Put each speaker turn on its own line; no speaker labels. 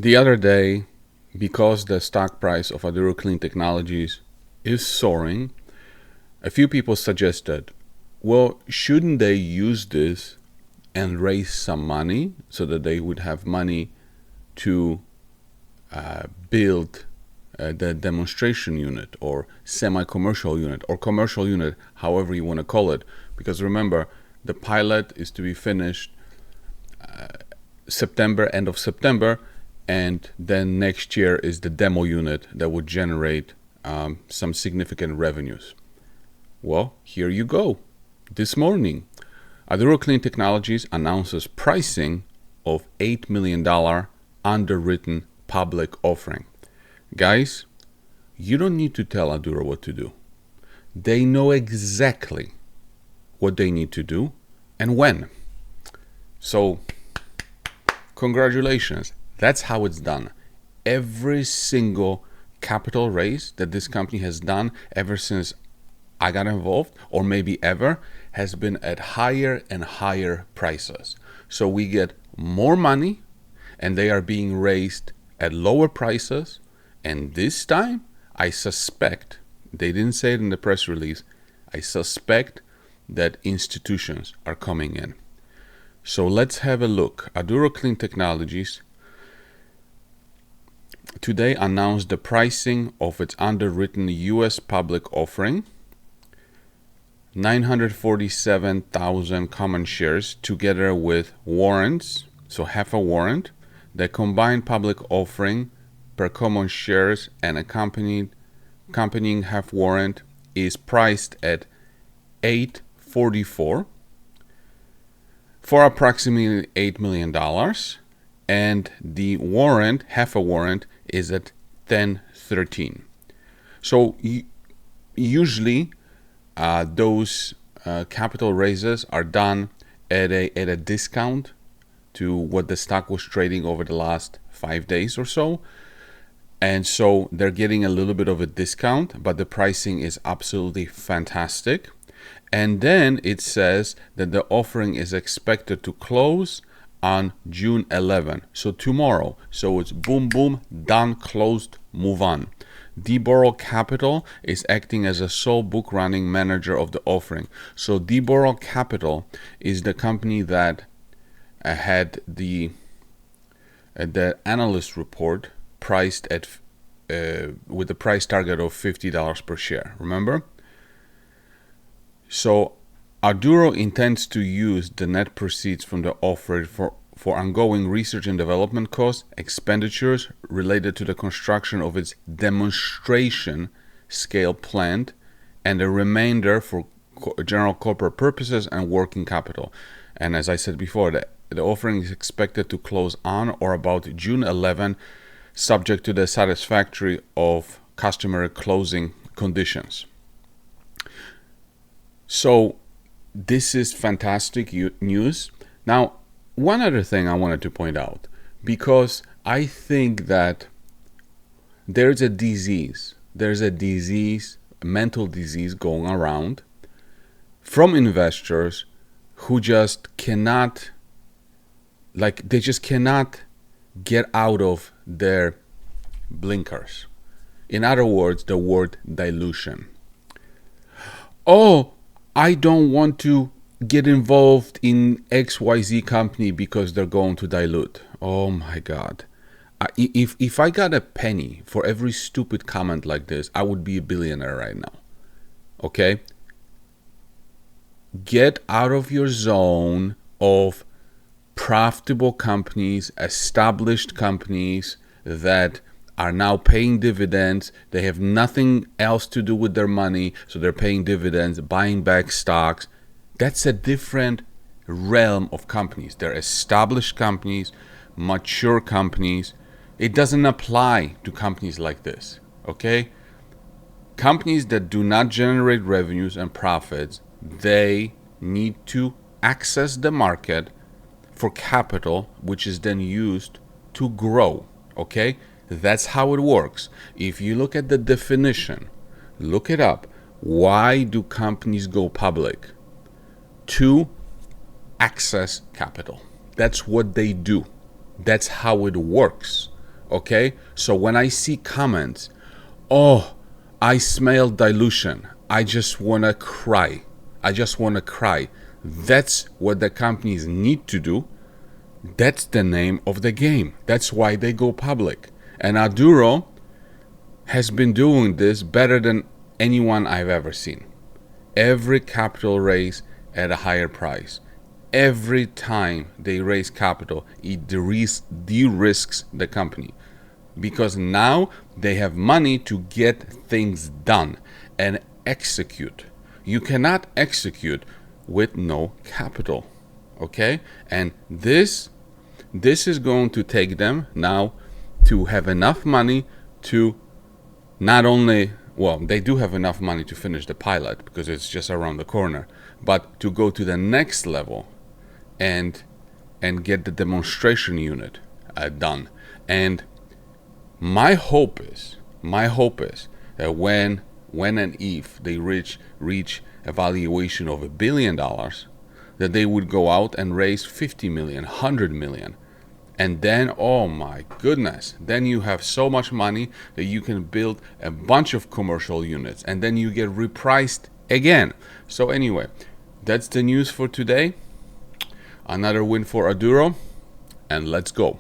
The other day, because the stock price of Aduro Clean Technologies is soaring, a few people suggested, well, shouldn't they use this and raise some money so that they would have money to build the demonstration unit or semi-commercial unit or commercial unit, however you want to call it. Because remember, the pilot is to be finished end of September, and then next year is the demo unit that would generate some significant revenues. Well, here you go. This morning, Aduro Clean Technologies announces pricing of $8 million underwritten public offering. Guys, you don't need to tell Aduro what to do. They know exactly what they need to do and when. So, congratulations. That's how it's done. Every single capital raise that this company has done ever since I got involved, or maybe ever, has been at higher and higher prices. So we get more money and they are being raised at lower prices. And this time, I suspect, they didn't say it in the press release, I suspect that institutions are coming in. So let's have a look. Aduro Clean Technologies today announced the pricing of its underwritten US public offering. 947,000 common shares together with warrants, so half a warrant. The combined public offering per common shares and accompanying half warrant is priced at $8.44 for approximately $8 million, and the warrant, half a warrant, is at $10.13. So usually those capital raises are done at a discount to what the stock was trading over the last 5 days or so. And so they're getting a little bit of a discount, but the pricing is absolutely fantastic. And then it says that the offering is expected to close on June 11. So tomorrow. So it's boom, boom, done, closed, move on. Aduro Capital is acting as a sole book running manager of the offering. So Aduro Capital is the company that had the analyst report priced at with a price target of $50 per share. Remember? So Aduro intends to use the net proceeds from the offering for ongoing research and development costs, expenditures related to the construction of its demonstration scale plant, and the remainder for general corporate purposes and working capital. And as I said before, the offering is expected to close on or about June 11, subject to the satisfactory of customary closing conditions. So this is fantastic news. Now, one other thing I wanted to point out, because I think that there's a mental disease going around from investors who just cannot, they just cannot get out of their blinkers. In other words, the word dilution. Oh, I don't want to get involved in XYZ company because they're going to dilute. Oh my God. If I got a penny for every stupid comment like this, I would be a billionaire right now. Okay? Get out of your zone of profitable companies, established companies that are now paying dividends. They have nothing else to do with their money, so they're paying dividends, buying back stocks. That's a different realm of companies. They're established companies, mature companies. It doesn't apply to companies like this, okay? Companies that do not generate revenues and profits, they need to access the market for capital, which is then used to grow, okay? That's how it works. If you look at the definition, look it up. Why do companies go public? To access capital. That's what they do. That's how it works. Okay? So when I see comments, oh, I smell dilution, I just want to cry. I just want to cry. That's what the companies need to do. That's the name of the game. That's why they go public. And Aduro has been doing this better than anyone I've ever seen. Every capital raise at a higher price. Every time they raise capital, it de-risks the company, because now they have money to get things done and execute. You cannot execute with no capital. Okay? And this is going to take them now to have enough money to not only, well, they do have enough money to finish the pilot because it's just around the corner, but to go to the next level and get the demonstration unit done. And my hope is that when and if they reach a valuation of $1 billion, that they would go out and raise 50 million, 100 million. And then, oh my goodness, then you have so much money that you can build a bunch of commercial units, and then you get repriced again. So anyway, that's the news for today. Another win for Aduro, and let's go.